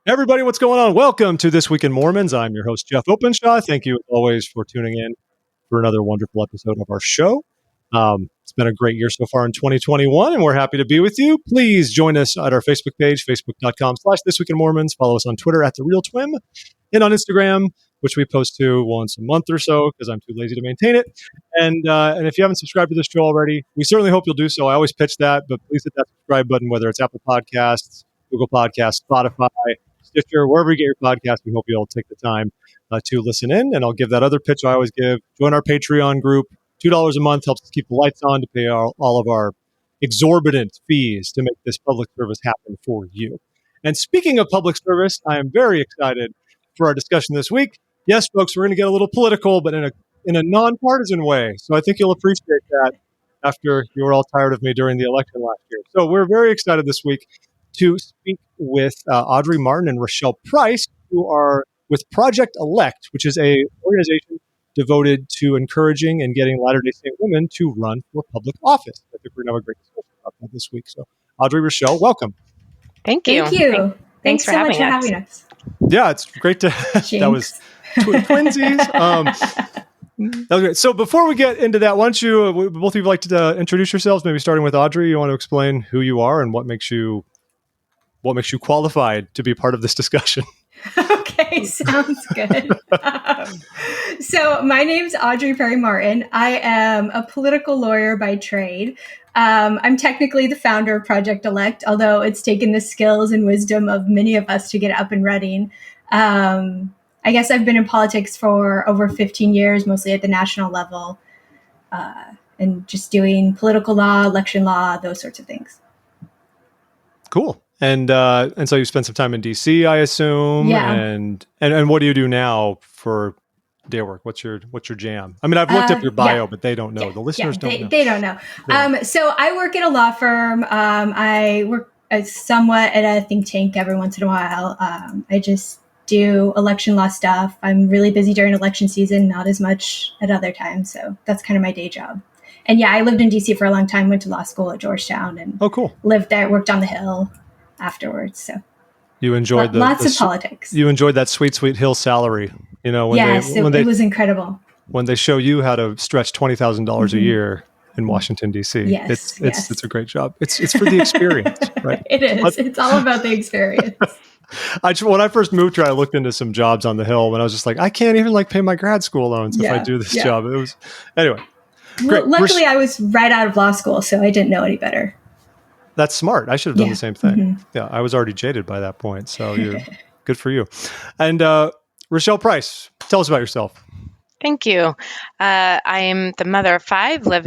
Everybody, what's going on? Welcome to This Week in Mormons. I'm your host, Jeff Openshaw. Thank you, as always, for tuning in for another wonderful episode of our show. It's been a great year so far in 2021, and we're happy to be with you. Please join us at our Facebook page, facebook.com/thisweekinmormons. Follow us on Twitter at @TheRealTwim, and on Instagram, which we post to once a month or so because I'm too lazy to maintain it. And if you haven't subscribed to this show already, we certainly hope you'll do so. I always pitch that, but please hit that subscribe button, whether it's Apple Podcasts, Google Podcasts, Spotify, Stitcher, wherever you get your podcast. We hope you'll take the time to listen in. And I'll give that other pitch I always give. Join our Patreon group. $2 a month helps us keep the lights on to pay all of our exorbitant fees to make this public service happen for you. And speaking of public service, I am very excited for our discussion this week. Yes, folks, we're going to get a little political, but in a non-partisan way. So I think you'll appreciate that after you were all tired of me during the election last year. So we're very excited this week to speak with Audrey Martin and Rochelle Price, who are with Project Elect, which is an organization devoted to encouraging and getting Latter-day Saint women to run for public office. I think we're going to have a great discussion about that this week. So, Audrey, Rochelle, welcome. Thank you. Thanks so much for having us. Yeah, it's great to. That was twinsies. That was great. So, before we get into that, why don't you both of you like to introduce yourselves? Maybe starting with Audrey, you want to explain who you are and what makes you qualified to be part of this discussion? Okay, sounds good. So my name's Audrey Perry Martin. I am a political lawyer by trade. I'm technically the founder of Project Elect, although it's taken the skills and wisdom of many of us to get up and running. I guess I've been in politics for over 15 years, mostly at the national level, and just doing political law, election law, those sorts of things. Cool. And so you spent some time in DC, I assume. Yeah. And what do you do now for day work? What's your jam? I mean, I've looked up your bio, but they don't know. Yeah. The listeners don't know. They don't know. So I work at a law firm. I work somewhat at a think tank every once in a while. I just do election law stuff. I'm really busy during election season, not as much at other times. So that's kind of my day job. And yeah, I lived in DC for a long time, went to law school at Georgetown and cool. Lived there, worked on the Hill afterwards. So you enjoyed lots of politics. You enjoyed that sweet Hill salary, you know, it was incredible. When they show you how to stretch $20,000 a year in Washington, DC. Yes, it's a great job. It's for the experience, right? It is. It's all about the experience. When I first moved here, I looked into some jobs on the Hill and I was just like, I can't even pay my grad school loans if I do this job. It was, anyway. Well, luckily I was right out of law school, so I didn't know any better. That's smart. I should have done the same thing. Mm-hmm. Yeah, I was already jaded by that point. So you're good for you. And Rochelle Price, tell us about yourself. Thank you. I am the mother of 5, live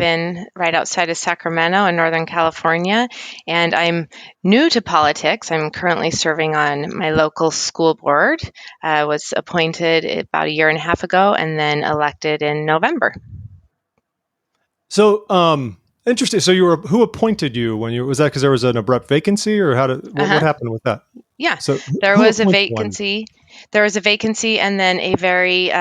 right outside of Sacramento in Northern California, and I'm new to politics. I'm currently serving on my local school board. I was appointed about 1.5 years ago and then elected in November. So, interesting. So who appointed you was that because there was an abrupt vacancy or what happened with that? Yeah. So there was a vacancy. There was a vacancy and then a very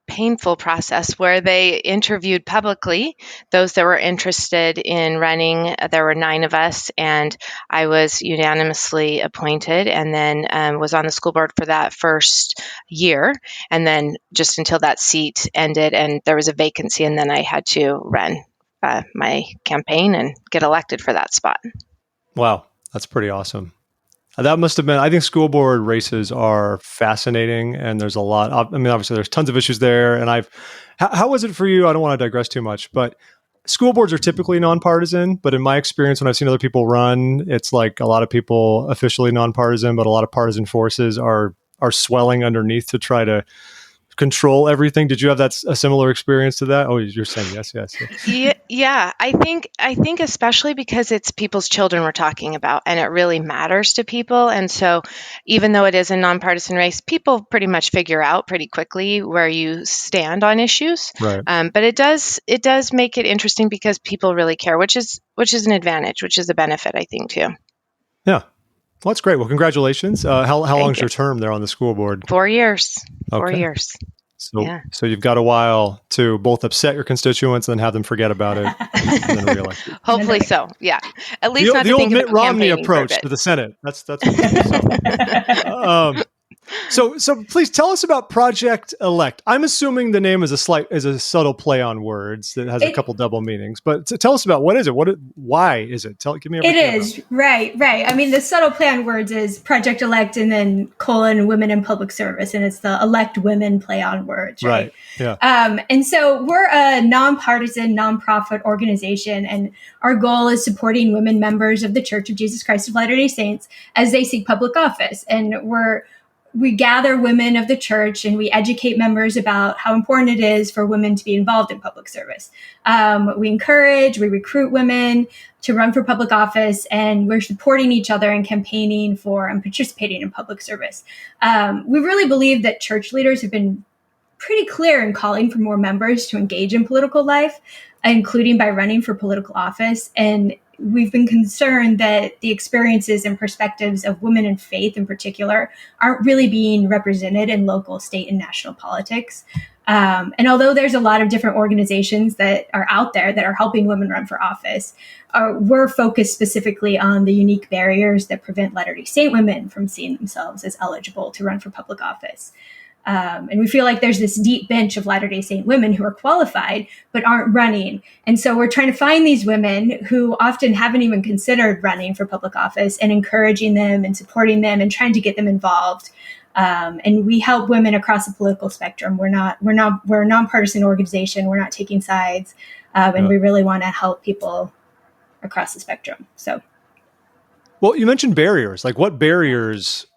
painful process where they interviewed publicly those that were interested in running. There were 9 of us and I was unanimously appointed and then was on the school board for that first year. And then just until that seat ended and there was a vacancy and then I had to run my campaign and get elected for that spot. Wow. That's pretty awesome. That must have been, I think school board races are fascinating and there's a lot. I mean, obviously there's tons of issues there. And how was it for you? I don't want to digress too much, but school boards are typically nonpartisan, but in my experience, when I've seen other people run, it's like a lot of people officially nonpartisan, but a lot of partisan forces are swelling underneath to try to control everything. Did you have a similar experience to that? Oh, you're saying yes. Yeah. I think especially because it's people's children we're talking about and it really matters to people. And so even though it is a nonpartisan race, people pretty much figure out pretty quickly where you stand on issues. Right. But it does make it interesting because people really care, which is an advantage, which is a benefit, I think, too. Yeah. Well, that's great. Well, congratulations. How long is your term there on the school board? 4 years. Okay. 4 years. So you've got a while to both upset your constituents and then have them forget about it and then reelect you. Hopefully so. Yeah. At least the old Mitt Romney approach to the Senate. That's what it is. So please tell us about Project Elect. I'm assuming the name is a subtle play on words that has a couple double meanings. But tell us about what is it? Why is it? Give me everything. It is right. I mean, the subtle play on words is Project Elect and then : women in public service, and it's the elect women play on words. Right. Yeah. And so we're a non-partisan, nonprofit organization, and our goal is supporting women members of the Church of Jesus Christ of Latter-day Saints as they seek public office, and we gather women of the church and we educate members about how important it is for women to be involved in public service. We recruit women to run for public office, and we're supporting each other and campaigning for and participating in public service. We really believe that church leaders have been pretty clear in calling for more members to engage in political life, including by running for political office. And we've been concerned that the experiences and perspectives of women in faith in particular aren't really being represented in local, state, and national politics. And although there's a lot of different organizations that are out there that are helping women run for office, we're focused specifically on the unique barriers that prevent Latter-day Saint women from seeing themselves as eligible to run for public office. And we feel like there's this deep bench of Latter-day Saint women who are qualified but aren't running. And so we're trying to find these women who often haven't even considered running for public office and encouraging them and supporting them and trying to get them involved. And we help women across the political spectrum. We're a nonpartisan organization. We're not taking sides. And we really want to help people across the spectrum. So, well, you mentioned barriers. Like, what barriers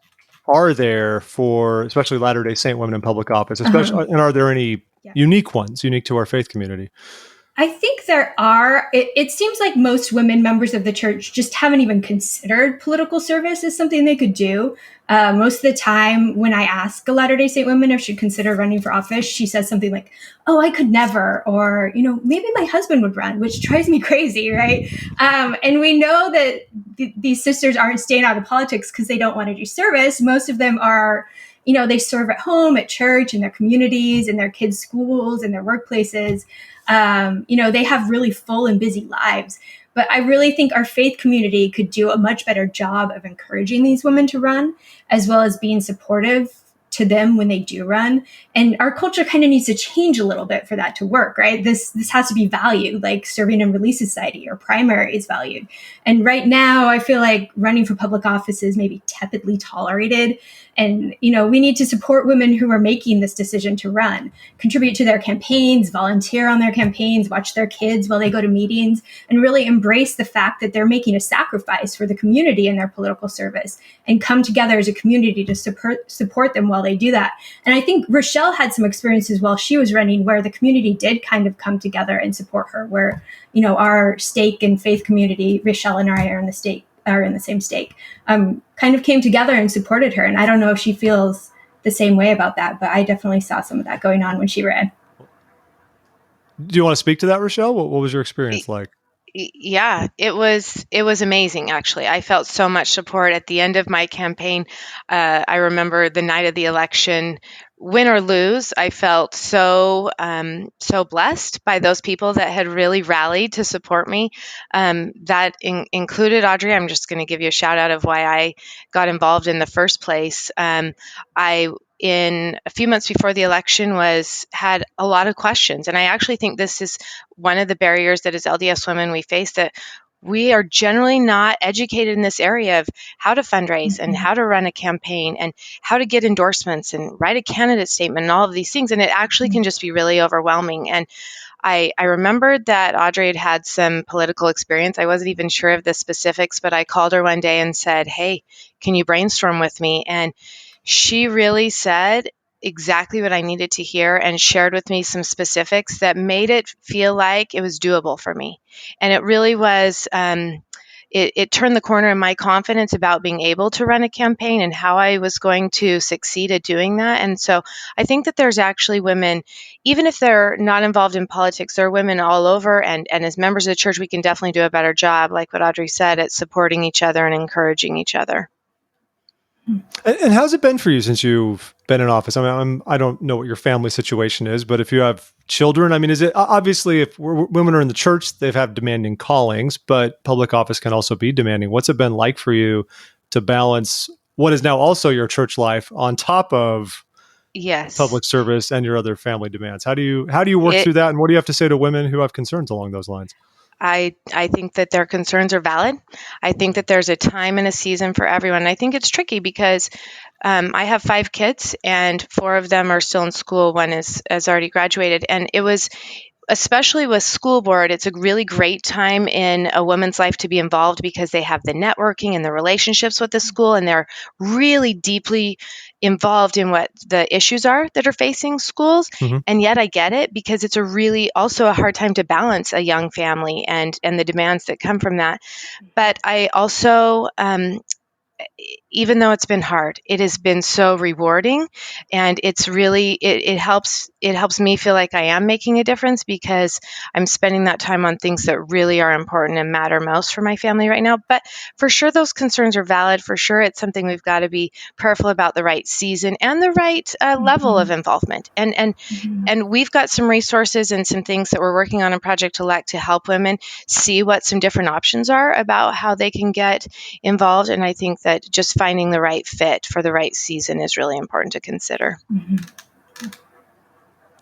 are there for especially Latter-day Saint women in public office, especially, and are there any unique ones, unique to our faith community? I think there are. It seems like most women members of the church just haven't even considered political service as something they could do. Most of the time when I ask a Latter-day Saint woman if she'd consider running for office, she says something like, "Oh, I could never," or, maybe my husband would run, which drives me crazy, right? And we know that these sisters aren't staying out of politics because they don't want to do service. Most of them are, they serve at home, at church, in their communities, in their kids' schools, in their workplaces. They have really full and busy lives. But I really think our faith community could do a much better job of encouraging these women to run, as well as being supportive to them when they do run. And our culture kind of needs to change a little bit for that to work, right? This has to be valued, like serving in Relief Society or primary is valued. And right now, I feel like running for public office is maybe tepidly tolerated. And, we need to support women who are making this decision to run, contribute to their campaigns, volunteer on their campaigns, watch their kids while they go to meetings, and really embrace the fact that they're making a sacrifice for the community in their political service, and come together as a community to support them while they do that. And I think Rochelle had some experiences while she was running where the community did kind of come together and support her, where, our stake and faith community, Rochelle and I are in the same stake, kind of came together and supported her. And I don't know if she feels the same way about that, but I definitely saw some of that going on when she ran. Do you want to speak to that, Rochelle? What was your experience like? Yeah, it was amazing, actually. I felt so much support at the end of my campaign. I remember the night of the election, win or lose, I felt so blessed by those people that had really rallied to support me. That included Audrey. I'm just going to give you a shout out of why I got involved in the first place. In a few months before the election had a lot of questions. And I actually think this is one of the barriers that as LDS women we face, that we are generally not educated in this area of how to fundraise and how to run a campaign and how to get endorsements and write a candidate statement and all of these things. And it actually can just be really overwhelming. And I remembered that Audrey had some political experience. I wasn't even sure of the specifics, but I called her one day and said, "Hey, can you brainstorm with me?" And she really said exactly what I needed to hear and shared with me some specifics that made it feel like it was doable for me. And it really was, it turned the corner in my confidence about being able to run a campaign and how I was going to succeed at doing that. And so I think that there's actually women, even if they're not involved in politics, there are women all over. And as members of the church, we can definitely do a better job, like what Audrey said, at supporting each other and encouraging each other. And how's it been for you since you've been in office? I mean, I don't know what your family situation is, but if you have children, I mean, is it obviously if women are in the church, they have demanding callings, but public office can also be demanding. What's it been like for you to balance what is now also your church life on top of public service and your other family demands? How do you work through that? And what do you have to say to women who have concerns along those lines? I think that their concerns are valid. I think that there's a time and a season for everyone. And I think it's tricky because I have 5 kids and 4 of them are still in school. One has already graduated. And it was, especially with school board, it's a really great time in a woman's life to be involved because they have the networking and the relationships with the school, and they're really deeply involved in what the issues are that are facing schools. Mm-hmm. And yet I get it because it's also a hard time to balance a young family and the demands that come from that. But I also, even though it's been hard, it has been so rewarding, and it's really, it helps me feel like I am making a difference because I'm spending that time on things that really are important and matter most for my family right now. But for sure, those concerns are valid. For sure, it's something we've got to be prayerful about, the right season and the right level of involvement. And we've got some resources and some things that we're working on in Project Elect to help women see what some different options are about how they can get involved. And I think that just finding the right fit for the right season is really important to consider. Mm-hmm.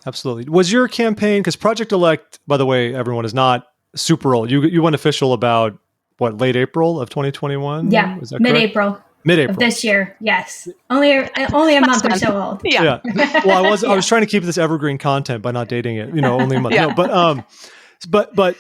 Absolutely. Was your campaign, because Project Elect, by the way, everyone, is not super old. You went official about, what, late April of 2021? Yeah, mid-April. Mid-April. Of this year, yes. Only a month or so old. Yeah. Well, I was trying to keep this evergreen content by not dating it, only a month. Yeah. No, but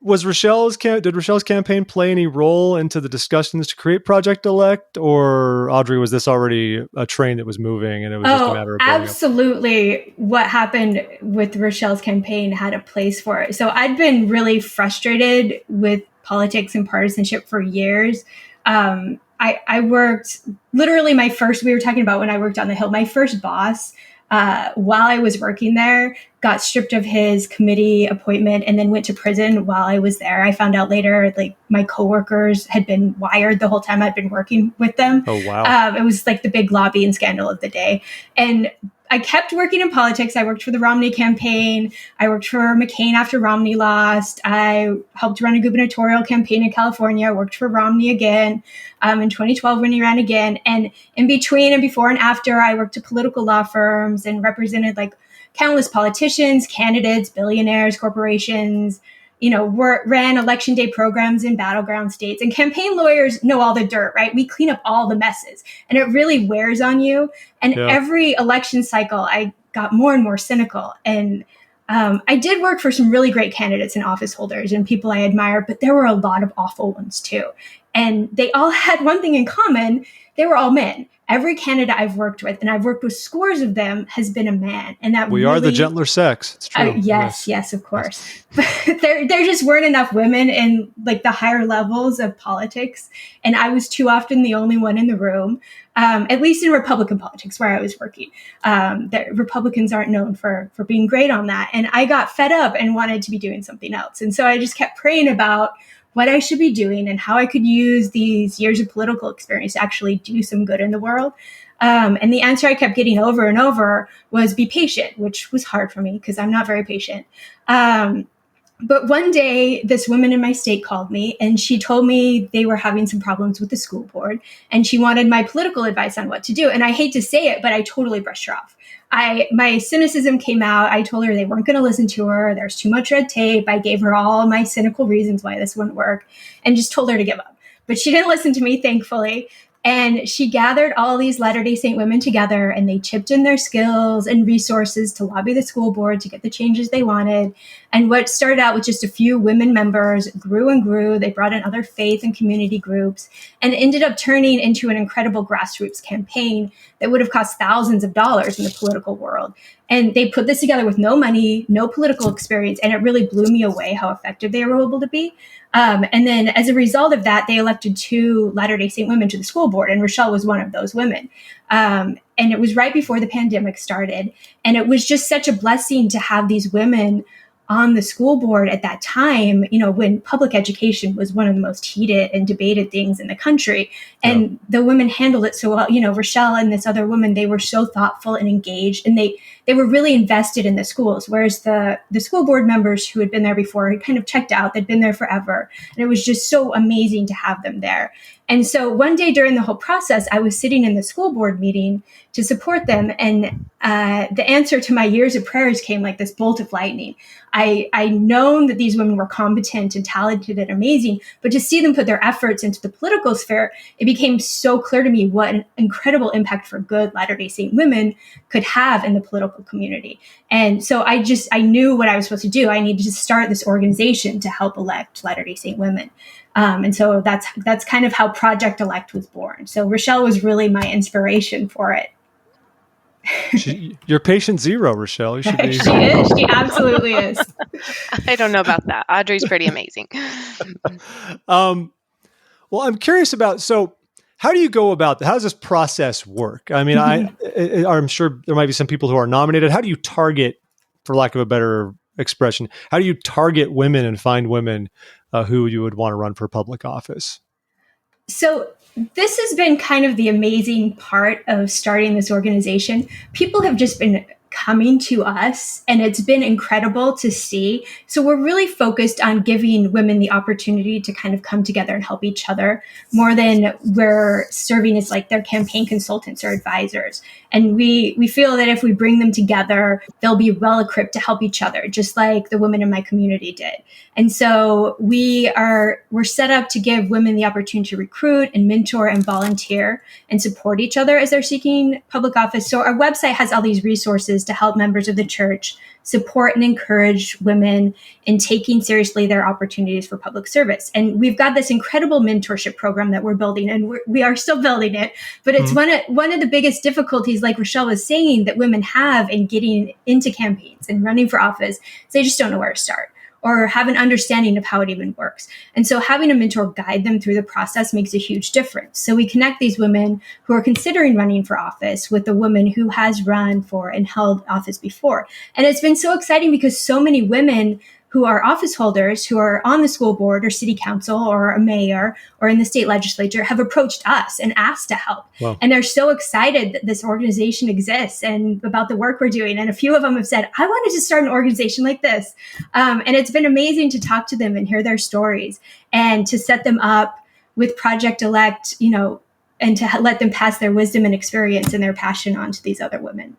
did Rochelle's campaign play any role into the discussions to create Project Elect, or Audrey, was this already a train that was moving and it was just a matter of absolutely. What happened with Rochelle's campaign had a place for it. So I'd been really frustrated with politics and partisanship for years. I worked literally we were talking about when I worked on the Hill, my first boss, while I was working there, got stripped of his committee appointment and then went to prison while I was there. I found out later, like, my coworkers had been wired the whole time I'd been working with them. Oh, wow. It was like the big lobbying scandal of the day. And I kept working in politics. I worked for the Romney campaign. I worked for McCain after Romney lost. I helped run a gubernatorial campaign in California. I worked for Romney again in 2012 when he ran again. And in between and before and after, I worked at political law firms and represented like countless politicians, candidates, billionaires, corporations, ran election day programs in battleground states. And campaign lawyers know all the dirt, right? We clean up all the messes, and it really wears on you. And every election cycle, I got more and more cynical. And I did work for some really great candidates and office holders and people I admire, but there were a lot of awful ones too. And they all had one thing in common. They were all men. Every candidate I've worked with, and I've worked with scores of them, has been a man. And that we are the gentler sex. It's true. Yes, of course. But there just weren't enough women in like the higher levels of politics. And I was too often the only one in the room, at least in Republican politics where I was working. The Republicans aren't known for being great on that. And I got fed up and wanted to be doing something else. And so I just kept praying about what I should be doing and how I could use these years of political experience to actually do some good in the world. And the answer I kept getting over and over was be patient, which was hard for me because I'm not very patient. But one day, this woman in my state called me and she told me they were having some problems with the school board and she wanted my political advice on what to do. And I hate to say it, but I totally brushed her off. My cynicism came out. I told her they weren't going to listen to her. There's too much red tape. I gave her all my cynical reasons why this wouldn't work and just told her to give up. But she didn't listen to me, thankfully. And she gathered all these Latter-day Saint women together and they chipped in their skills and resources to lobby the school board to get the changes they wanted. And what started out with just a few women members grew and grew. They brought in other faith and community groups and ended up turning into an incredible grassroots campaign that would have cost thousands of dollars in the political world. And they put this together with no money, no political experience, and it really blew me away how effective they were able to be. And then as a result of that, they elected 2 Latter-day Saint women to the school board, and Rochelle was one of those women. And it was right before the pandemic started. And it was just such a blessing to have these women on the school board at that time, when public education was one of the most heated and debated things in the country. And the women handled it so well. Rochelle and this other woman, they were so thoughtful and engaged, and they were really invested in the schools, whereas the school board members who had been there before had kind of checked out. They'd been there forever. And it was just so amazing to have them there. And so one day during the whole process, I was sitting in the school board meeting to support them. And the answer to my years of prayers came like this bolt of lightning. I known that these women were competent and talented and amazing, but to see them put their efforts into the political sphere, it became so clear to me what an incredible impact for good Latter-day Saint women could have in the political community. And so I knew what I was supposed to do. I needed to start this organization to help elect Latter-day Saint women. And so that's kind of how Project Elect was born. So Rochelle was really my inspiration for it. You're patient zero, Rochelle. You should be. She is. She absolutely is. I don't know about that. Audrey's pretty amazing. Well, I'm curious about, so how do you go about that? How does this process work? I mean, I'm sure there might be some people who are nominated. How do you target, for lack of a better expression, how do you target women and find women who you would want to run for public office? So this has been kind of the amazing part of starting this organization. People have just been coming to us, and it's been incredible to see. So we're really focused on giving women the opportunity to kind of come together and help each other more than we're serving as like their campaign consultants or advisors. And we feel that if we bring them together, they'll be well equipped to help each other, just like the women in my community did. And so we're set up to give women the opportunity to recruit and mentor and volunteer and support each other as they're seeking public office. So our website has all these resources to help members of the church support and encourage women in taking seriously their opportunities for public service. And we've got this incredible mentorship program that we're building, and we are still building it. But it's one of the biggest difficulties, like Rochelle was saying, that women have in getting into campaigns and running for office. Is they just don't know where to start or have an understanding of how it even works. And so having a mentor guide them through the process makes a huge difference. So we connect these women who are considering running for office with a woman who has run for and held office before. And it's been so exciting because so many women who are office holders, who are on the school board or city council or a mayor or in the state legislature, have approached us and asked to help. Wow. And they're so excited that this organization exists and about the work we're doing. And a few of them have said, I wanted to start an organization like this. And it's been amazing to talk to them and hear their stories and to set them up with Project Elect, and to let them pass their wisdom and experience and their passion on to these other women.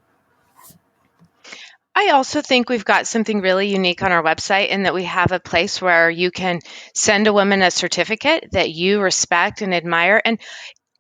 I also think we've got something really unique on our website in that we have a place where you can send a woman a certificate that you respect and admire. And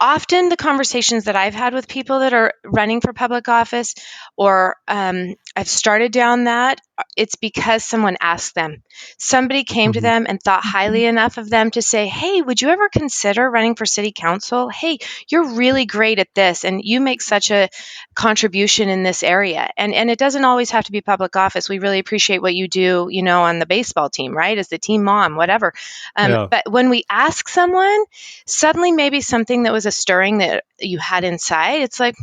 often the conversations that I've had with people that are running for public office or I've started down that, it's because someone asked them. Somebody came to them and thought highly enough of them to say, hey, would you ever consider running for city council? Hey, you're really great at this and you make such a contribution in this area. And it doesn't always have to be public office. We really appreciate what you do, on the baseball team, right? As the team mom, whatever. But when we ask someone, suddenly maybe something that was a stirring that you had inside, it's like,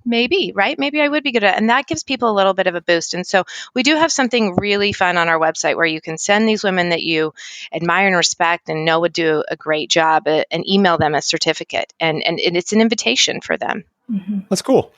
maybe, right? Maybe I would be good at it. And that gives people a little bit of a boost. And so we do have something really fun on our website where you can send these women that you admire and respect and know would do a great job and email them a certificate. And it's an invitation for them. Mm-hmm. That's cool.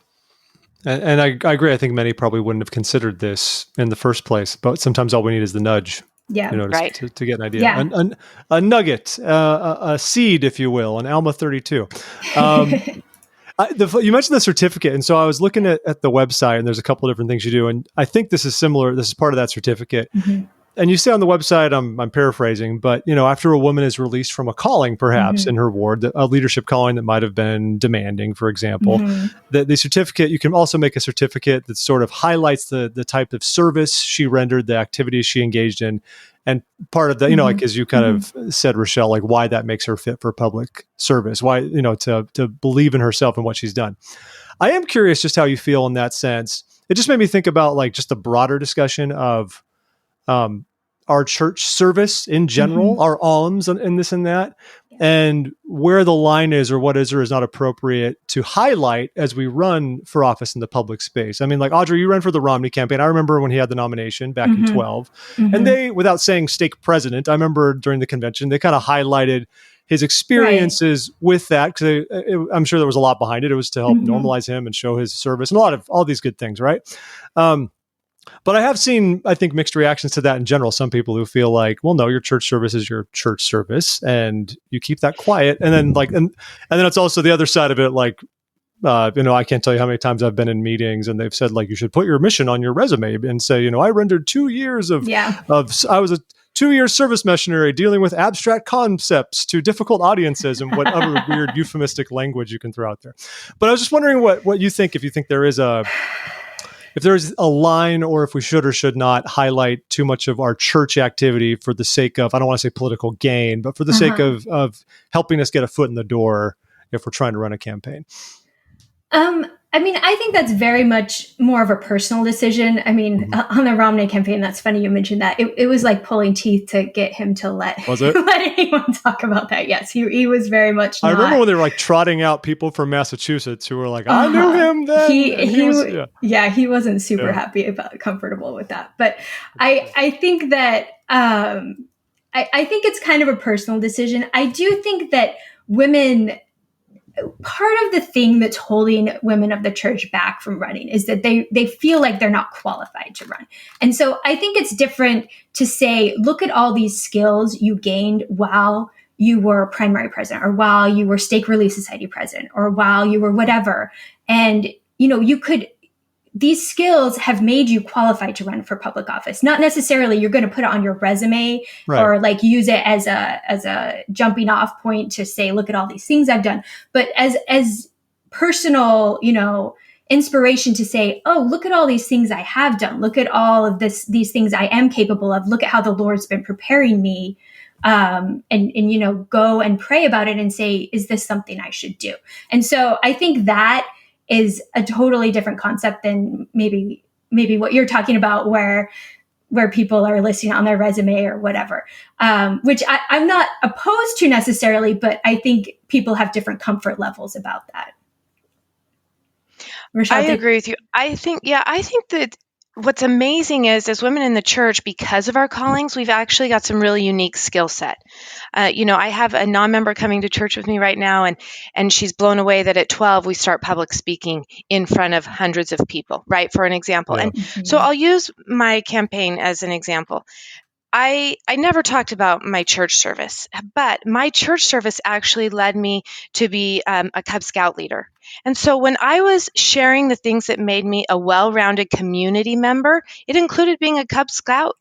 And I agree. I think many probably wouldn't have considered this in the first place, but sometimes all we need is the nudge. Yeah, right. To get an idea. A nugget, a seed, if you will, an Alma 32. You mentioned the certificate, and so I was looking at the website, and there's a couple of different things you do, and I think this is similar. This is part of that certificate. Mm-hmm. And you say on the website, I'm paraphrasing, but after a woman is released from a calling, perhaps in her ward, a leadership calling that might have been demanding, for example, the certificate, you can also make a certificate that sort of highlights the type of service she rendered, the activities she engaged in, and part of the, like as you kind of said, Rochelle, like why that makes her fit for public service, why to believe in herself and what she's done. I am curious just how you feel in that sense. It just made me think about like just the broader discussion of our church service in general, our alms and this and that. and where the line is or what is or is not appropriate to highlight as we run for office in the public space. I mean, like Audrey, you ran for the Romney campaign. I remember when he had the nomination back in 12, and they, without saying stake president, I remember during the convention, they kind of highlighted his experiences with that, because I'm sure there was a lot behind it. It was to help normalize him and show his service and a lot of all these good things, right? But I have seen, I think, mixed reactions to that in general. Some people who feel like, well, no, your church service is your church service, and you keep that quiet. And then and then it's also the other side of it, like, I can't tell you how many times I've been in meetings and they've said, like, you should put your mission on your resume and say, I rendered 2 years I was a 2-year service missionary dealing with abstract concepts to difficult audiences, and whatever weird euphemistic language you can throw out there. But I was just wondering what you think, if you think if there's a line, or if we should or should not highlight too much of our church activity for the sake of, I don't want to say political gain, but for the sake of helping us get a foot in the door if we're trying to run a campaign. I mean, I think that's very much more of a personal decision. I mean, on the Romney campaign, that's funny you mentioned that. It was like pulling teeth to get him to let anyone talk about that. Yes, he was very much not. I remember when they were like trotting out people from Massachusetts who were like, I knew him then. He wasn't super happy comfortable with that. But I think that I think it's kind of a personal decision. I do think that women, part of the thing that's holding women of the church back from running is that they feel like they're not qualified to run. And so I think it's different to say, look at all these skills you gained while you were primary president, or while you were Stake Relief Society president, or while you were whatever. And, these skills have made you qualified to run for public office. Not necessarily you're going to put it on your resume or like use it as a jumping off point to say, look at all these things I've done, but as personal, inspiration to say, oh, look at all these things I have done. Look at all of these things I am capable of. Look at how the Lord's been preparing me. And go and pray about it and say, is this something I should do? And so I think that is a totally different concept than maybe what you're talking about, where people are listing on their resume or whatever, which I'm not opposed to necessarily, but I think people have different comfort levels about that. Rochelle, I agree with you. I think that what's amazing is, as women in the church, because of our callings, we've actually got some really unique skill set. I have a non-member coming to church with me right now, and she's blown away that at 12 we start public speaking in front of hundreds of people, right? For an example. Yeah. And so I'll use my campaign as an example. I never talked about my church service, but my church service actually led me to be a Cub Scout leader. And so when I was sharing the things that made me a well-rounded community member, it included being a Cub Scout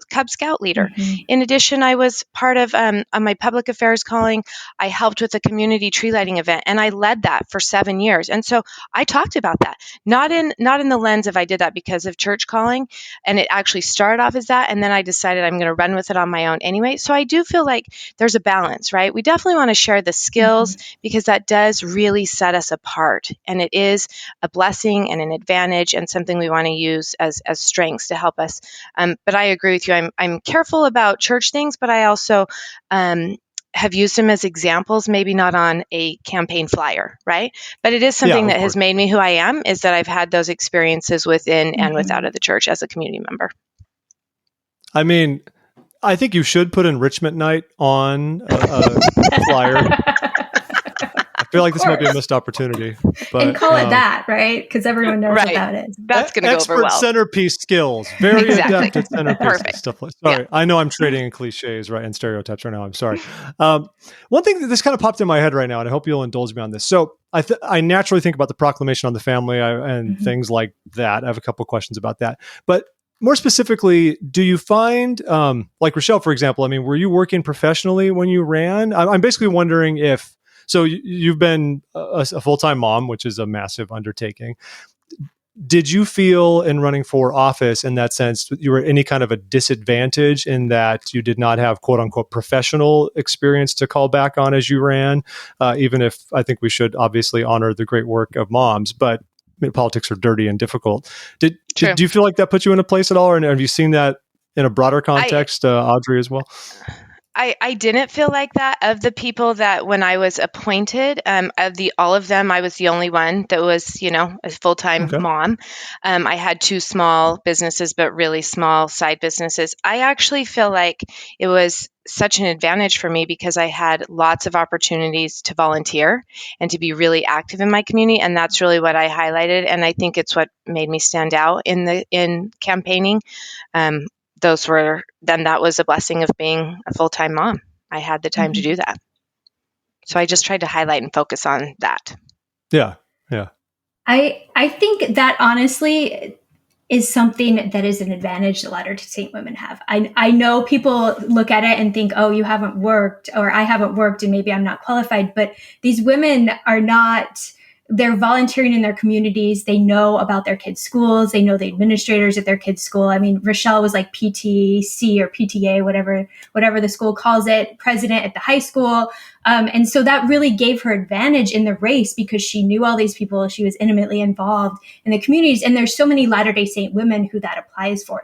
leader. Mm-hmm. In addition, I was part of my public affairs calling. I helped with a community tree lighting event, and I led that for 7 years. And so I talked about that, not in the lens of I did that because of church calling, and it actually started off as that, and then I decided I'm going to run with it on my own anyway. So I do feel like there's a balance, right? We definitely want to share the skills because that does really set us apart. And it is a blessing and an advantage and something we want to use as strengths to help us. But I agree with you. I'm careful about church things, but I also have used them as examples, maybe not on a campaign flyer, right? But it is something that has made me who I am, is that I've had those experiences within and without of the church as a community member. I mean, I think you should put enrichment night on a flyer. I feel like this might be a missed opportunity. But, and call it that, right? Because everyone knows what that is. That's going to go over well. Expert centerpiece skills. Very adept at centerpiece stuff. Sorry, I know I'm trading in cliches, right, and stereotypes right now. I'm sorry. One thing that this kind of popped in my head right now, and I hope you'll indulge me on this. So I naturally think about the Proclamation on the family and things like that. I have a couple of questions about that. But more specifically, do you find, like Rochelle, for example, I mean, were you working professionally when you ran? I'm basically wondering if, so you've been a full-time mom, which is a massive undertaking. Did you feel in running for office in that sense, you were any kind of a disadvantage in that you did not have quote unquote professional experience to call back on as you ran? Even if I think we should obviously honor the great work of moms, but politics are dirty and difficult. Do you feel like that put you in a place at all? Or have you seen that in a broader context, Audrey, as well? I didn't feel like that. Of the people that when I was appointed, all of them, I was the only one that was, a full-time mom. I had 2 small businesses, but really small side businesses. I actually feel like it was such an advantage for me because I had lots of opportunities to volunteer and to be really active in my community. And that's really what I highlighted. And I think it's what made me stand out in campaigning. That was a blessing of being a full-time mom. I had the time to do that. So I just tried to highlight and focus on that. Yeah. Yeah. I think that honestly is something that is an advantage that Latter-day Saint women have. I know people look at it and think, oh, you haven't worked, or I haven't worked and maybe I'm not qualified, but these women are not, they're volunteering in their communities. They know about their kids' schools. They know the administrators at their kids' school. I mean, Rochelle was like PTC or PTA, whatever the school calls it, president at the high school. And so that really gave her advantage in the race because she knew all these people. She was intimately involved in the communities. And there's so many Latter-day Saint women who that applies for.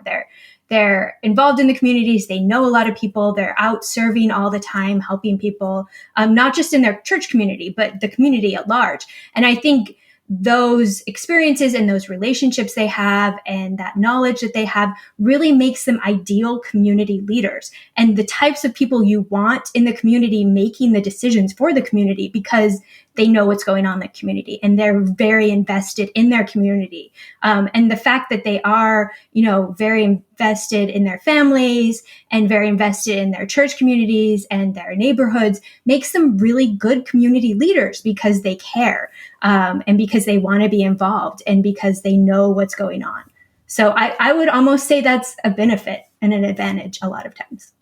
They're involved in the communities. They know a lot of people. They're out serving all the time, helping people, not just in their church community, but the community at large. And I think those experiences and those relationships they have and that knowledge that they have really makes them ideal community leaders and the types of people you want in the community making the decisions for the community because they know what's going on in the community and they're very invested in their community. And the fact that they are, very invested in their families and very invested in their church communities and their neighborhoods makes them really good community leaders because they care, and because they want to be involved and because they know what's going on. So I would almost say that's a benefit and an advantage a lot of times.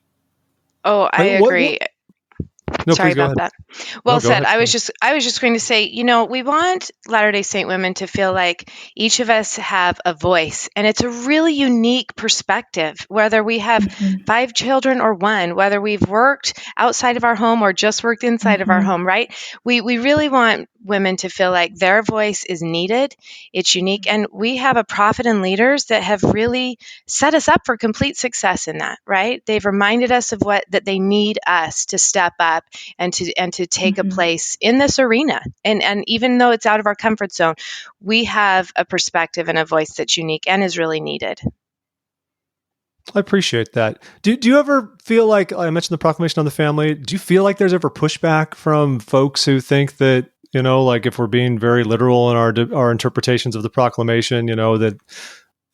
Oh, I agree. No, Sorry about that. Well said. Ahead. I was just going to say, we want Latter-day Saint women to feel like each of us have a voice, and it's a really unique perspective, whether we have 5 children or 1, whether we've worked outside of our home or just worked inside of our home, right? We really want women to feel like their voice is needed. It's unique. And we have a prophet and leaders that have really set us up for complete success in that, right? They've reminded us of that they need us to step up and to take a place in this arena. And even though it's out of our comfort zone, we have a perspective and a voice that's unique and is really needed. I appreciate that. Do you ever feel like, I mentioned the Proclamation on the Family, do you feel like there's ever pushback from folks who think that, like if we're being very literal in our interpretations of the Proclamation, that,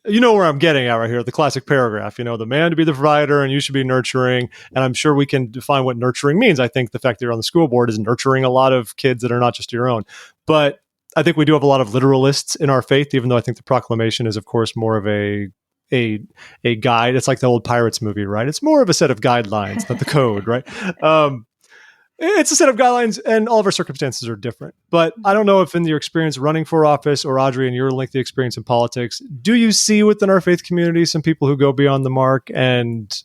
where I'm getting at right here, the classic paragraph, the man to be the provider and you should be nurturing. And I'm sure we can define what nurturing means. I think the fact that you're on the school board is nurturing a lot of kids that are not just your own. But I think we do have a lot of literalists in our faith, even though I think the Proclamation is, of course, more of a guide. It's like the old Pirates movie, right? It's more of a set of guidelines, not the code, right? It's a set of guidelines, and all of our circumstances are different. But I don't know if in your experience running for office, or Audrey, in your lengthy experience in politics, do you see within our faith community some people who go beyond the mark and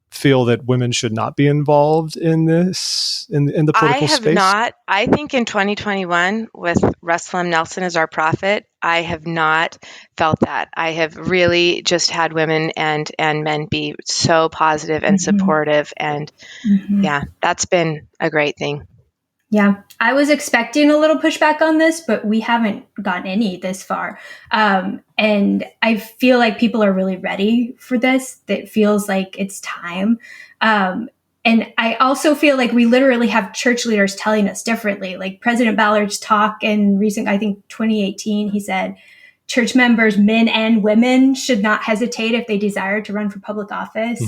feel that women should not be involved in this, in the political space? I have not. I think in 2021, with Russell M. Nelson as our prophet, I have not felt that. I have really just had women and men be so positive and supportive. And yeah, that's been a great thing. Yeah, I was expecting a little pushback on this, but we haven't gotten any this far. And I feel like people are really ready for this. It feels like it's time. And I also feel like we literally have church leaders telling us differently. Like President Ballard's talk in recent, I think 2018, he said, church members, men and women, should not hesitate if they desire to run for public office,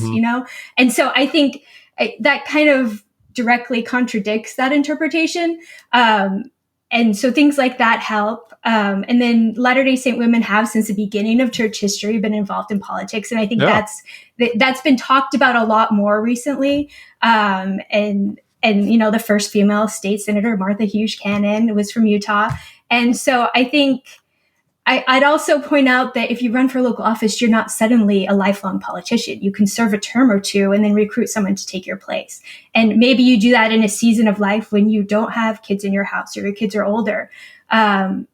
And so I think that kind of directly contradicts that interpretation. And so things like that help. And then Latter-day Saint women have, since the beginning of church history, been involved in politics. And I think that's been talked about a lot more recently. And the first female state senator, Martha Hughes Cannon, was from Utah. And so I think I'd also point out that if you run for local office, you're not suddenly a lifelong politician. You can serve a term or 2 and then recruit someone to take your place. And maybe you do that in a season of life when you don't have kids in your house or your kids are older. And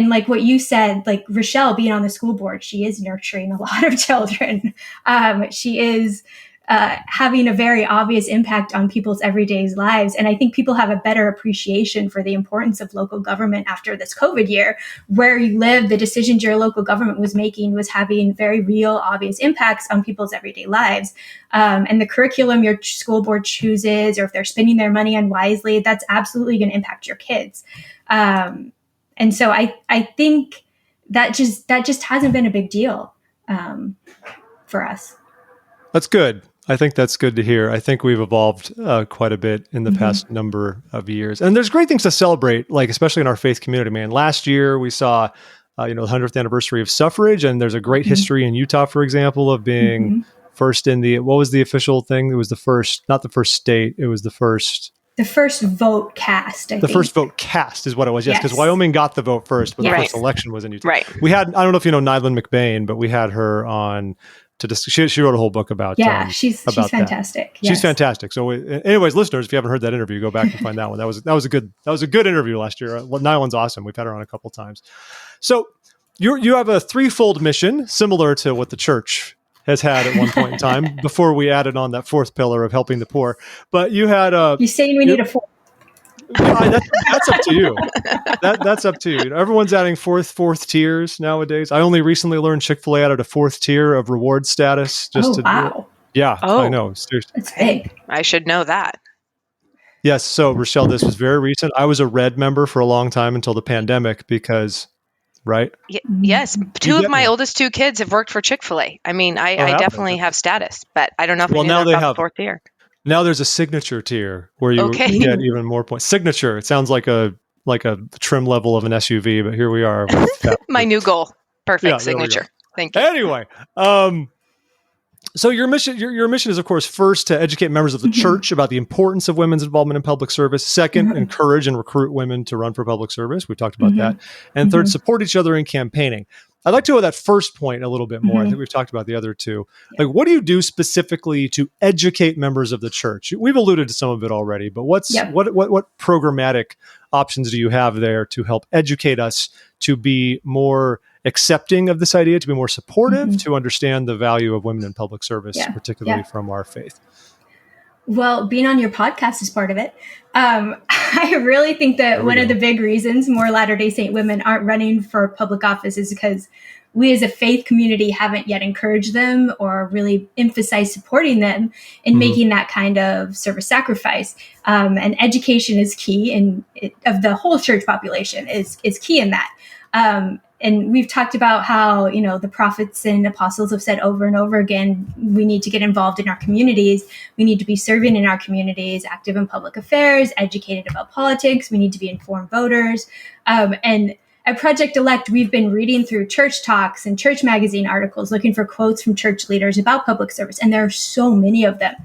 like what you said, like Rochelle being on the school board, she is nurturing a lot of children. She is having a very obvious impact on people's everyday lives. And I think people have a better appreciation for the importance of local government after this COVID year. Where you live, the decisions your local government was making was having very real, obvious impacts on people's everyday lives. And the curriculum your school board chooses, or if they're spending their money unwisely, that's absolutely going to impact your kids. And so I think that just hasn't been a big deal for us. That's good. I think that's good to hear. I think we've evolved quite a bit in the past number of years. And there's great things to celebrate, like especially in our faith community, man. Last year we saw, the 100th anniversary of suffrage, and there's a great history in Utah, for example, of being first in what was the official thing? It was the first, not the first state. It was the first vote cast. The first vote cast is what it was. Yes, because Wyoming got the vote first, but the first election was in Utah. Right. We had, I don't know if you know Nyland McBain, but we had her on she wrote a whole book about she's fantastic. Yes. She's fantastic. So anyways, listeners, if you haven't heard that interview, go back and find that one. That was a good interview last year. Nyland's awesome. We've had her on a couple of times. So you have a threefold mission similar to what the church has had at one point in time before we added on that fourth pillar of helping the poor. But you had you're saying we need a fourth. That's up to you. That's up to you. Everyone's adding fourth tiers nowadays. I only recently learned Chick-fil-A added a fourth tier of reward status. Wow. Yeah, I know. Seriously. That's big. I should know that. Yes. So Rochelle, this was very recent. I was a Red member for a long time until the pandemic because, right? Yes. Two of my oldest two kids have worked for Chick-fil-A. I mean, I definitely have status, but I don't know if I knew about the fourth tier. Now there's a signature tier where you get even more points. Signature. It sounds like a trim level of an SUV, but here we are. My new goal. Perfect signature. Thank you. Anyway, so your mission is, of course, first to educate members of the church about the importance of women's involvement in public service. Second, encourage and recruit women to run for public service. We've talked about that. And third, support each other in campaigning. I'd like to know that first point a little bit more. I think we've talked about the other two. Like, what do you do specifically to educate members of the church? We've alluded to some of it already, but what programmatic options do you have there to help educate us to be more accepting of this idea, to be more supportive, to understand the value of women in public service, particularly from our faith? Well, being on your podcast is part of it. I really think that one of the big reasons more Latter-day Saint women aren't running for public office is because we as a faith community haven't yet encouraged them or really emphasized supporting them in making that kind of service sacrifice. And education is key of the whole church population is key in that. And we've talked about how, the prophets and apostles have said over and over again, we need to get involved in our communities. We need to be serving in our communities, active in public affairs, educated about politics. We need to be informed voters. And at Project Elect, we've been reading through church talks and church magazine articles, looking for quotes from church leaders about public service. And there are so many of them,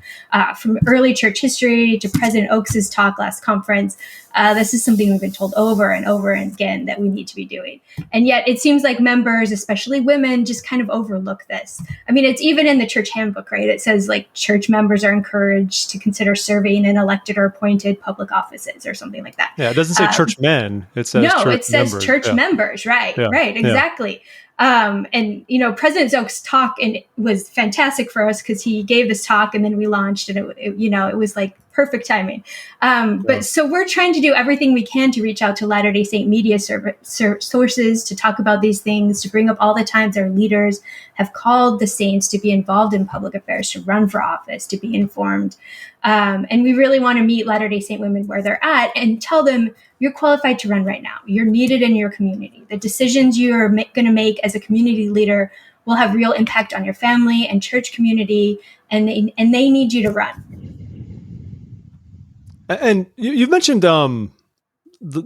from early church history to President Oaks's talk last conference. This is something we've been told over and over again that we need to be doing. And yet it seems like members, especially women, just kind of overlook this. I mean, it's even in the church handbook, right? It says like church members are encouraged to consider serving in elected or appointed public offices or something like that. Yeah, it doesn't say church men. It says church members. Right, exactly. And, President Zook's talk was fantastic for us because he gave this talk and then we launched and it was like perfect timing. But so we're trying to do everything we can to reach out to Latter-day Saint media sources to talk about these things, to bring up all the times our leaders have called the saints to be involved in public affairs, to run for office, to be informed. And we really want to meet Latter-day Saint women where they're at and tell them, you're qualified to run right now. You're needed in your community. The decisions you're going to make as a community leader will have real impact on your family and church community, and they need you to run. And you've mentioned the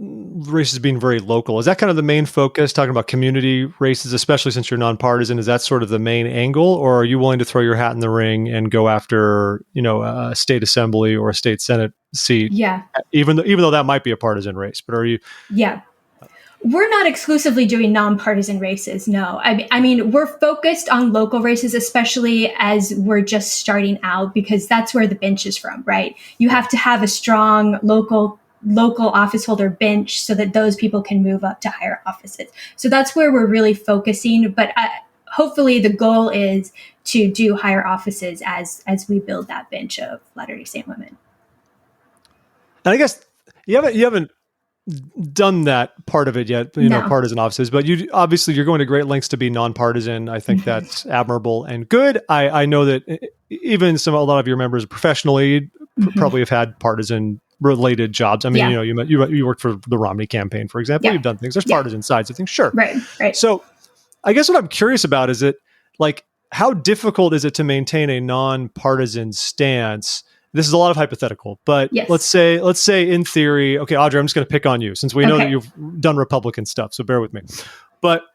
races being very local. Is that kind of the main focus, talking about community races, especially since you're nonpartisan? Is that sort of the main angle, or are you willing to throw your hat in the ring and go after, a state assembly or a state senate seat? Yeah. Even though that might be a partisan race, but are you? Yeah. We're not exclusively doing nonpartisan races. No, I mean, we're focused on local races, especially as we're just starting out, because that's where the bench is from, right? You have to have a strong local office holder bench so that those people can move up to higher offices. So that's where we're really focusing. But hopefully the goal is to do higher offices as we build that bench of Latter-day Saint women. And I guess you haven't done that part of it yet, partisan offices, but you're going to great lengths to be nonpartisan. I think that's admirable and good. I know that even a lot of your members professionally probably have had partisan related jobs. I mean, you worked for the Romney campaign, for example. You've done things. There's partisan sides of things, sure. Right. So I guess what I'm curious about is how difficult is it to maintain a nonpartisan stance? This is a lot of hypothetical, but let's say in theory, okay, Audrey, I'm just going to pick on you since we know that you've done Republican stuff, so bear with me. But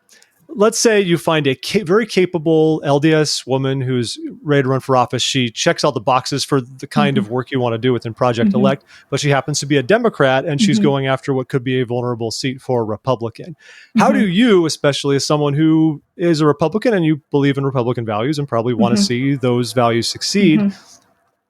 let's say you find a very capable LDS woman who's ready to run for office. She checks all the boxes for the kind of work you want to do within Project Elect, but she happens to be a Democrat and she's going after what could be a vulnerable seat for a Republican. How do you, especially as someone who is a Republican and you believe in Republican values and probably want to see those values succeed,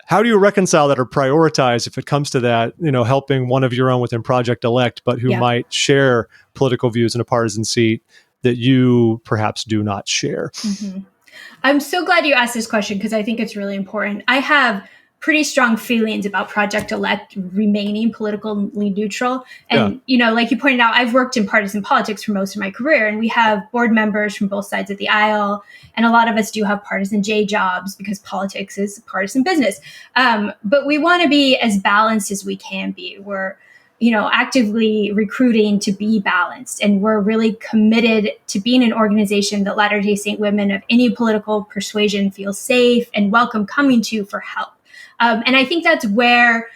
how do you reconcile that or prioritize if it comes to that, helping one of your own within Project Elect, but who might share political views in a partisan seat that you perhaps do not share? I'm so glad you asked this question because I think it's really important. I have pretty strong feelings about Project Elect remaining politically neutral. And, like you pointed out, I've worked in partisan politics for most of my career, and we have board members from both sides of the aisle. And a lot of us do have partisan J jobs because politics is partisan business. But we want to be as balanced as we can be. We're, actively recruiting to be balanced. And we're really committed to being an organization that Latter-day Saint women of any political persuasion feel safe and welcome coming to for help. And I think that's where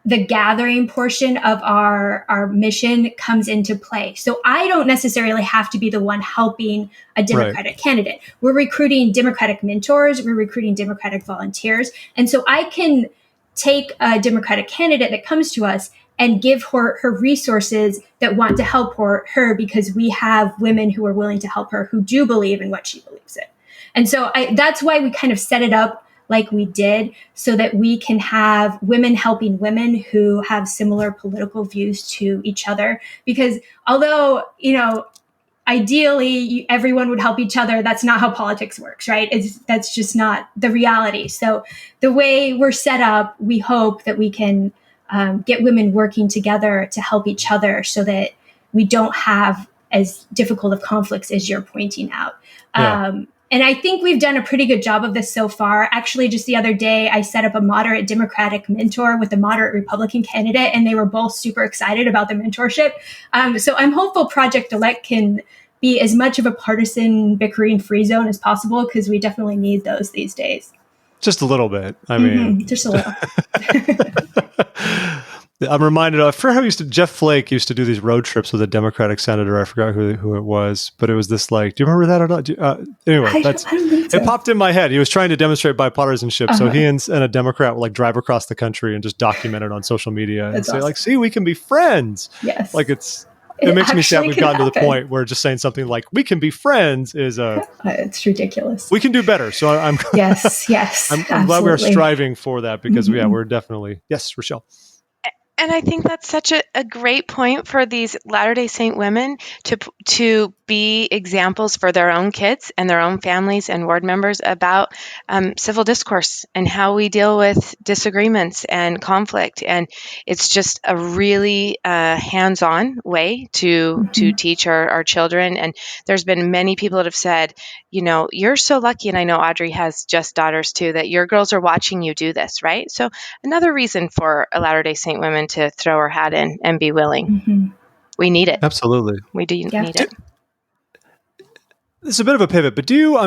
the gathering portion of our mission comes into play. So I don't necessarily have to be the one helping a Democratic candidate. We're recruiting Democratic mentors. We're recruiting Democratic volunteers. And so I can take a Democratic candidate that comes to us and give her resources that want to help her because we have women who are willing to help her, who do believe in what she believes in. And so that's why we kind of set it up like we did, so that we can have women helping women who have similar political views to each other. Because although, ideally everyone would help each other, that's not how politics works, right? That's just not the reality. So the way we're set up, we hope that we can get women working together to help each other so that we don't have as difficult of conflicts as you're pointing out. And I think we've done a pretty good job of this so far. Actually, just the other day, I set up a moderate Democratic mentor with a moderate Republican candidate, and they were both super excited about the mentorship. So I'm hopeful Project Elect can be as much of a partisan bickering free zone as possible, because we definitely need those these days. Just a little bit. I mean, just a little. I'm reminded of Jeff Flake used to do these road trips with a Democratic senator. I forgot who it was, but it was this do you remember that or not? Anyway, it popped in my head. He was trying to demonstrate bipartisanship. So he and a Democrat would drive across the country and just document it on social media and say see, we can be friends. Yes. It makes me sad we've gotten to the point where just saying something like "we can be friends" is it's ridiculous. We can do better. So I'm yes. I'm glad we're striving for that because we're definitely Rochelle. And I think that's such a great point for these Latter-day Saint women to be examples for their own kids and their own families and ward members about civil discourse and how we deal with disagreements and conflict. And it's just a really hands-on way to teach our children. And there's been many people that have said, you're so lucky, and I know Audrey has just daughters too, that your girls are watching you do this, right? So another reason for a Latter-day Saint women to throw her hat in and be willing. We need it. Absolutely. We do need it. It's a bit of a pivot, but do you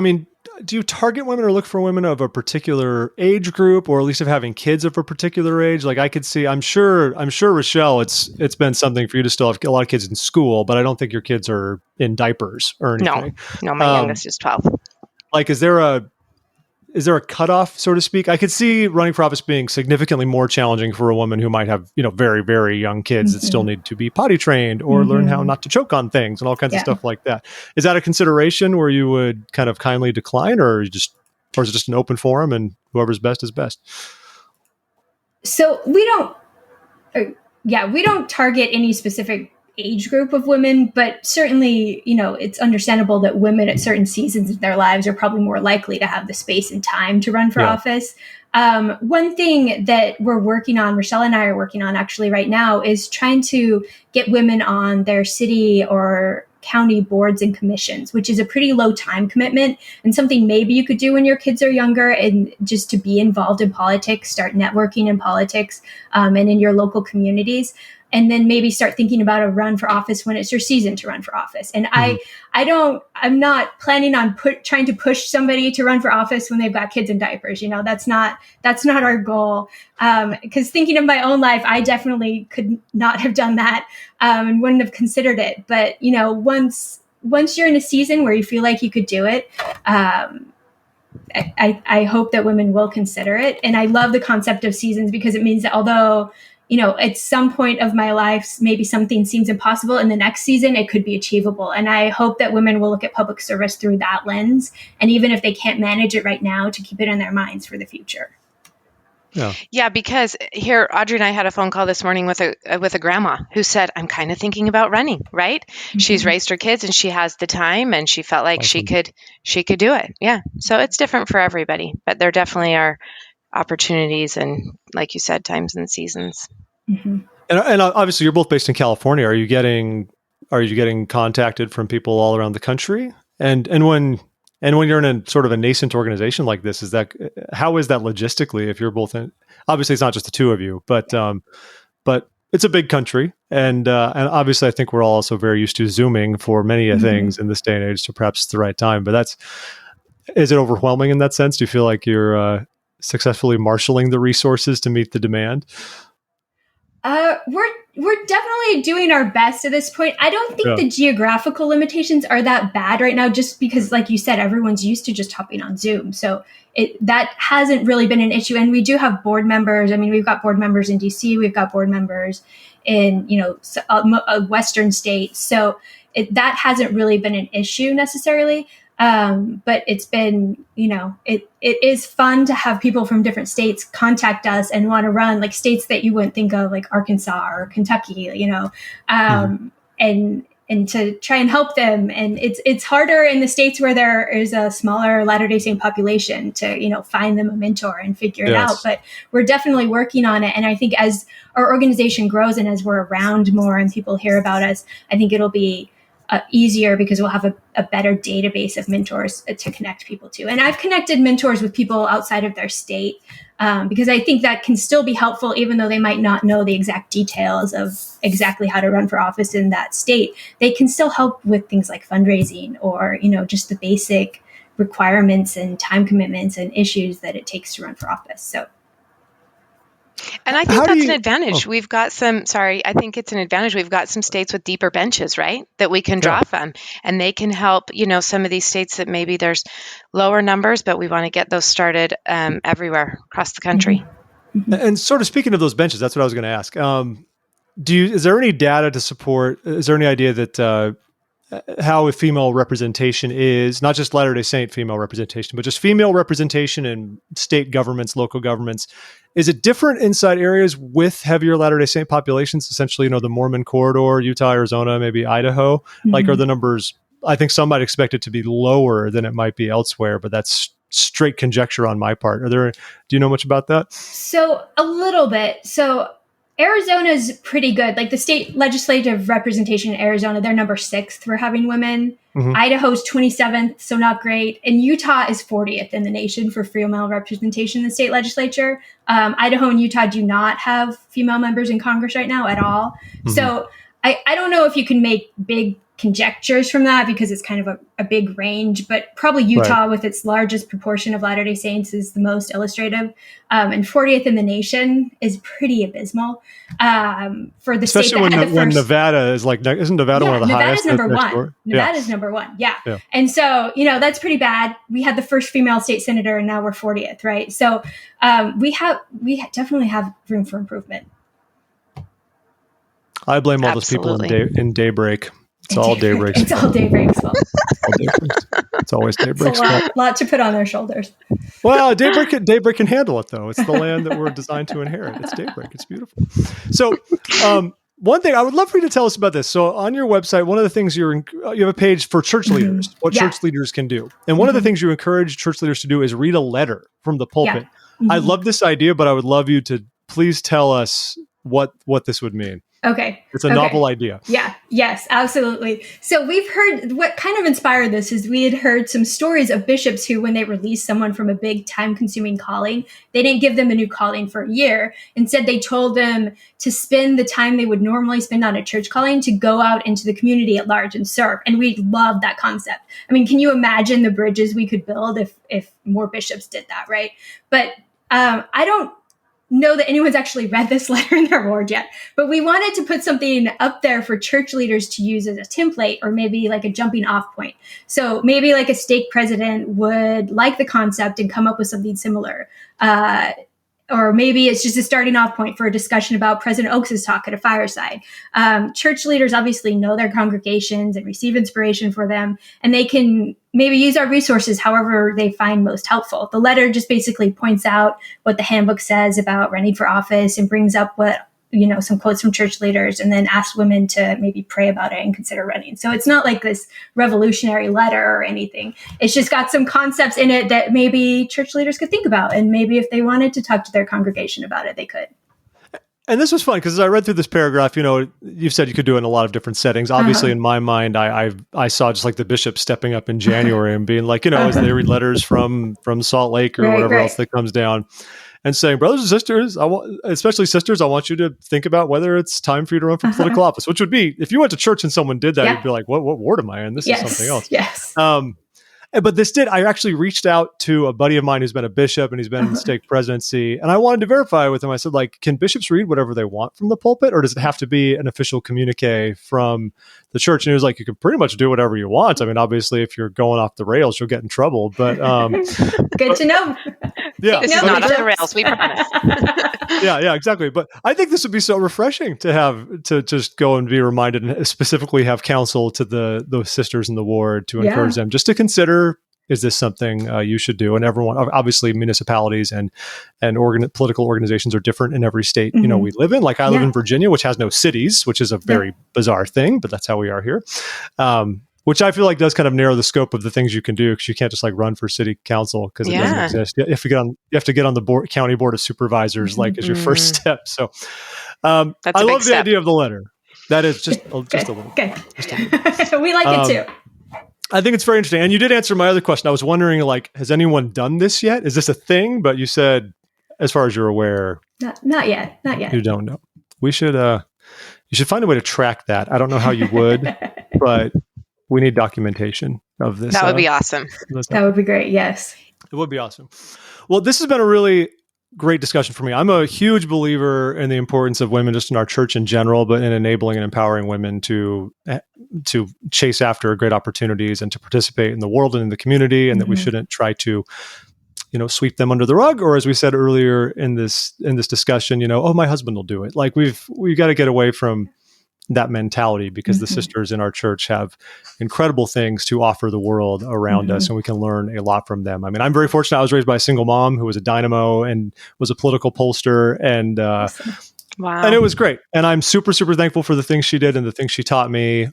target women or look for women of a particular age group, or at least of having kids of a particular age? Like I could see, I'm sure, Rochelle, it's been something for you to still have a lot of kids in school, but I don't think your kids are in diapers or anything. No, my youngest is 12. Like, is there a cutoff, so to speak? I could see running for office being significantly more challenging for a woman who might have, very, very young kids that still need to be potty trained or learn how not to choke on things and all kinds of stuff like that. Is that a consideration where you would kind of kindly decline, or is it just an open forum and whoever's best is best? So we don't target any specific age group of women, but certainly, it's understandable that women at certain seasons of their lives are probably more likely to have the space and time to run for office. One thing that we're working on, Rochelle and I are working on actually right now, is trying to get women on their city or county boards and commissions, which is a pretty low time commitment and something maybe you could do when your kids are younger, and just to be involved in politics, start networking in politics and in your local communities. And then maybe start thinking about a run for office when it's your season to run for office. And I'm not planning on trying to push somebody to run for office when they've got kids in diapers. That's not our goal. Because thinking of my own life, I definitely could not have done that and wouldn't have considered it. But, once you're in a season where you feel like you could do it, I hope that women will consider it. And I love the concept of seasons because it means that although at some point of my life, maybe something seems impossible, in the next season, it could be achievable. And I hope that women will look at public service through that lens. And even if they can't manage it right now, to keep it in their minds for the future. Yeah, because here, Audrey and I had a phone call this morning with a grandma who said, I'm kind of thinking about running, right? Mm-hmm. She's raised her kids and she has the time and she felt like she could do it. Yeah. So it's different for everybody, but there definitely are opportunities and, like you said, times and seasons. Mm-hmm. And obviously, you're both based in California. Are you getting contacted from people all around the country? And when you're in a sort of a nascent organization like this, how is that logistically? If you're both in, obviously, it's not just the two of you, but it's a big country, and obviously, I think we're all also very used to Zooming for many mm-hmm. things in this day and age. So perhaps it's the right time. But is it overwhelming in that sense? Do you feel like you're successfully marshaling the resources to meet the demand? We're definitely doing our best at this point. I don't think the geographical limitations are that bad right now, just because, like you said, everyone's used to just hopping on Zoom. So that hasn't really been an issue. And we do have board members. I mean, we've got board members in DC. We've got board members in, Western states. So that hasn't really been an issue necessarily. But it's been, it is fun to have people from different states contact us and want to run, like states that you wouldn't think of, like Arkansas or Kentucky, mm-hmm. and to try and help them. And it's harder in the states where there is a smaller Latter-day Saint population to, find them a mentor and figure it out. But we're definitely working on it. And I think as our organization grows and as we're around more and people hear about us, I think it'll be easier because we'll have a better database of mentors to connect people to. And I've connected mentors with people outside of their state because I think that can still be helpful, even though they might not know the exact details of exactly how to run for office in that state. They can still help with things like fundraising or, just the basic requirements and time commitments and issues that it takes to run for office. So. And I think that's an advantage. We've got I think it's an advantage. We've got some states with deeper benches, right, that we can draw from. And they can help, some of these states that maybe there's lower numbers, but we want to get those started everywhere across the country. Mm-hmm. And sort of speaking of those benches, that's what I was going to ask. Is there any data to support, is there any idea that how a female representation is, not just Latter-day Saint female representation, but just female representation in state governments, local governments? Is it different inside areas with heavier Latter-day Saint populations, essentially, the Mormon corridor, Utah, Arizona, maybe Idaho? Mm-hmm. Like, are the numbers, I think some might expect it to be lower than it might be elsewhere, but that's straight conjecture on my part. Do you know much about that? So a little bit. So Arizona's pretty good. Like the state legislative representation in Arizona, they're number 6th for having women. Mm-hmm. Idaho's 27th, so not great. And Utah is 40th in the nation for female representation in the state legislature. Idaho and Utah do not have female members in Congress right now at all. Mm-hmm. So I don't know if you can make big conjectures from that because it's kind of a big range, but probably Utah with its largest proportion of Latter-day Saints is the most illustrative. And 40th in the nation is pretty abysmal for the especially state that had the first. When Nevada is isn't Nevada one of the highest? Nevada's number one. Yeah. And so, that's pretty bad. We had the first female state senator and now we're 40th, right? So we definitely have room for improvement. I blame all those people in Daybreak. It's all Daybreak's. It's all Daybreak's fault. It's always Daybreak's fault. A lot to put on their shoulders. Well, Daybreak can handle it, though. It's the land that we're designed to inherit. It's Daybreak. It's beautiful. So one thing I would love for you to tell us about this. So on your website, one of the things you have a page for church leaders, what church leaders can do. And one of the things you encourage church leaders to do is read a letter from the pulpit. I love this idea, but I would love you to please tell us what this would mean. Okay. It's a novel idea. Yeah. Yes, absolutely. So we've heard, what kind of inspired this is we had heard some stories of bishops who, when they released someone from a big time-consuming calling, they didn't give them a new calling for a year. Instead, they told them to spend the time they would normally spend on a church calling to go out into the community at large and serve. And we love that concept. I mean, can you imagine the bridges we could build if more bishops did that, right? But I don't know that anyone's actually read this letter in their ward yet, but we wanted to put something up there for church leaders to use as a template or maybe like a jumping off point. So maybe like a stake president would like the concept and come up with something similar. Or maybe it's just a starting off point for a discussion about President Oaks' talk at a fireside. Church leaders obviously know their congregations and receive inspiration for them, and they can maybe use our resources however they find most helpful. The letter just basically points out what the handbook says about running for office and brings up some quotes from church leaders, and then asks women to maybe pray about it and consider running. So it's not like this revolutionary letter or anything. It's just got some concepts in it that maybe church leaders could think about. And maybe if they wanted to talk to their congregation about it, they could. And this was fun because as I read through this paragraph, you've said you could do it in a lot of different settings. Obviously, in my mind, I saw just like the bishop stepping up in January and being like, as they read letters from Salt Lake or whatever else that comes down, and saying, brothers and sisters, especially sisters, I want you to think about whether it's time for you to run for political office, which would be, if you went to church and someone did that, you'd be like, what ward am I in? This is something else. Yes. But I actually reached out to a buddy of mine who's been a bishop and he's been in the stake presidency. And I wanted to verify with him. I said, can bishops read whatever they want from the pulpit, or does it have to be an official communique from the church? And he was like, you can pretty much do whatever you want. I mean, obviously, if you're going off the rails, you'll get in trouble. But good to know. Yeah, this is not off the rails. We promise. Yeah, exactly. But I think this would be so refreshing to just go and be reminded, and specifically have counsel to those sisters in the ward to encourage them just to consider, is this something you should do? And everyone, obviously, municipalities and political organizations are different in every state we live in. Like I live in Virginia, which has no cities, which is a very bizarre thing, but that's how we are here. Which I feel like does kind of narrow the scope of the things you can do, because you can't just run for city council because it doesn't exist. You have to get on the county board of supervisors, as your first step. So I love the idea of the letter. That is just a little. Okay. We like it too. I think it's very interesting. And you did answer my other question. I was wondering, has anyone done this yet? Is this a thing? But you said, as far as you're aware, not yet. You don't know. We should. You should find a way to track that. I don't know how you would, but we need documentation of this. That would be awesome. That would be great. Yes. It would be awesome. Well, this has been a really great discussion for me. I'm a huge believer in the importance of women just in our church in general, but in enabling and empowering women to chase after great opportunities and to participate in the world and in the community, and that we shouldn't try to sweep them under the rug, or as we said earlier in this discussion, oh, my husband will do it. We've got to get away from that mentality, because the sisters in our church have incredible things to offer the world around us, and we can learn a lot from them. I mean, I'm very fortunate. I was raised by a single mom who was a dynamo and was a political pollster, and wow, and it was great. And I'm super, super thankful for the things she did and the things she taught me.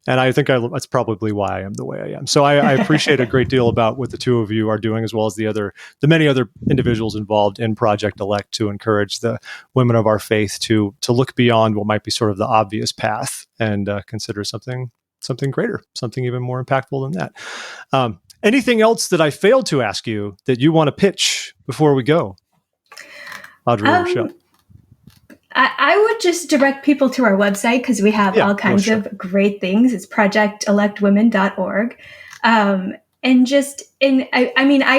And I think that's probably why I am the way I am. So I appreciate a great deal about what the two of you are doing, as well as the many other individuals involved in Project Elect, to encourage the women of our faith to look beyond what might be sort of the obvious path and consider something greater, something even more impactful than that. Anything else that I failed to ask you that you want to pitch before we go, Audrey or Rochelle? I would just direct people to our website, because we have all kinds of great things. It's projectelectwomen.org. I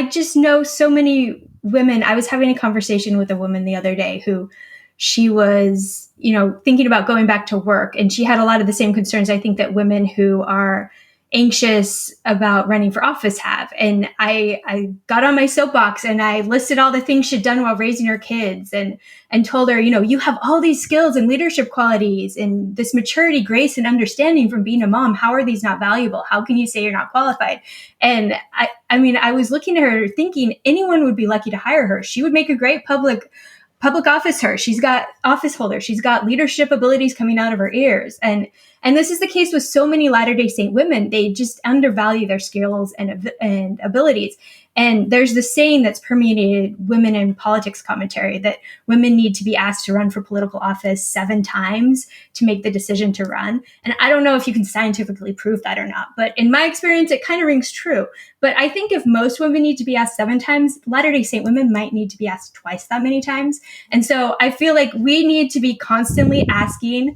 just know so many women. I was having a conversation with a woman the other day who she was, thinking about going back to work, and she had a lot of the same concerns I think that women who are anxious about running for office have. And I got on my soapbox and I listed all the things she'd done while raising her kids, and told her, you have all these skills and leadership qualities and this maturity, grace, and understanding from being a mom. How are these not valuable? How can you say you're not qualified? And I was looking at her thinking anyone would be lucky to hire her. She would make a great public public office her. She's got office holder. She's got leadership abilities coming out of her ears. And this is the case with so many Latter-day Saint women. They just undervalue their skills and abilities. And there's this saying that's permeated women in politics commentary that women need to be asked to run for political office 7 times to make the decision to run. And I don't know if you can scientifically prove that or not, but in my experience, it kind of rings true. But I think if most women need to be asked 7 times, Latter-day Saint women might need to be asked twice that many times. And so I feel like we need to be constantly asking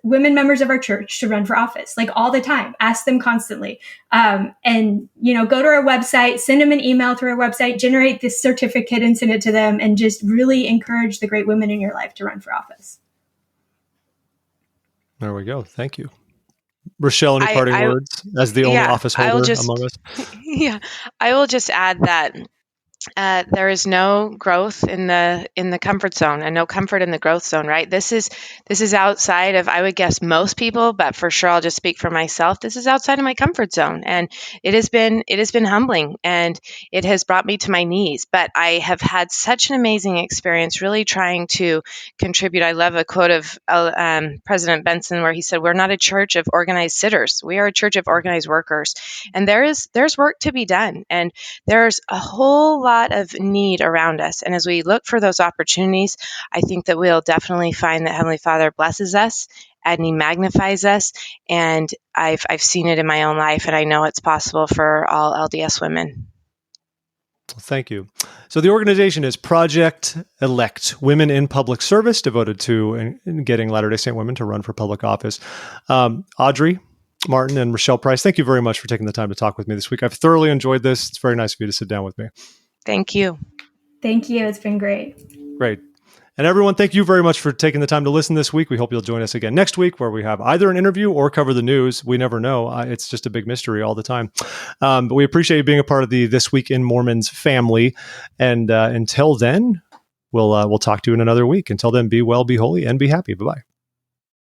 women members of our church to run for office, like all the time. Ask them constantly. And, go to our website, send them an email through our website, generate this certificate and send it to them, and just really encourage the great women in your life to run for office. There we go. Thank you. Rochelle, any parting words as the only office holder among us? Yeah, I will just add that there is no growth in the comfort zone and no comfort in the growth zone, right? This is outside of, I would guess, most people, but for sure I'll just speak for myself. This is outside of my comfort zone, and it has been humbling, and it has brought me to my knees. But I have had such an amazing experience really trying to contribute. I love a quote of President Benson where he said, "We're not a church of organized sitters. We are a church of organized workers." And there's work to be done, and there's a whole lot of need around us. And as we look for those opportunities, I think that we'll definitely find that Heavenly Father blesses us and He magnifies us. And I've seen it in my own life, and I know it's possible for all LDS women. Thank you. So the organization is Project Elect, Women in Public Service, devoted to getting Latter-day Saint women to run for public office. Audrey Martin and Rochelle Price, thank you very much for taking the time to talk with me this week. I've thoroughly enjoyed this. It's very nice of you to sit down with me. Thank you. Thank you. It's been great. Great. And everyone, thank you very much for taking the time to listen this week. We hope you'll join us again next week, where we have either an interview or cover the news. We never know. It's just a big mystery all the time. But we appreciate you being a part of the This Week in Mormons family. And until then, we'll talk to you in another week. Until then, be well, be holy, and be happy. Bye-bye.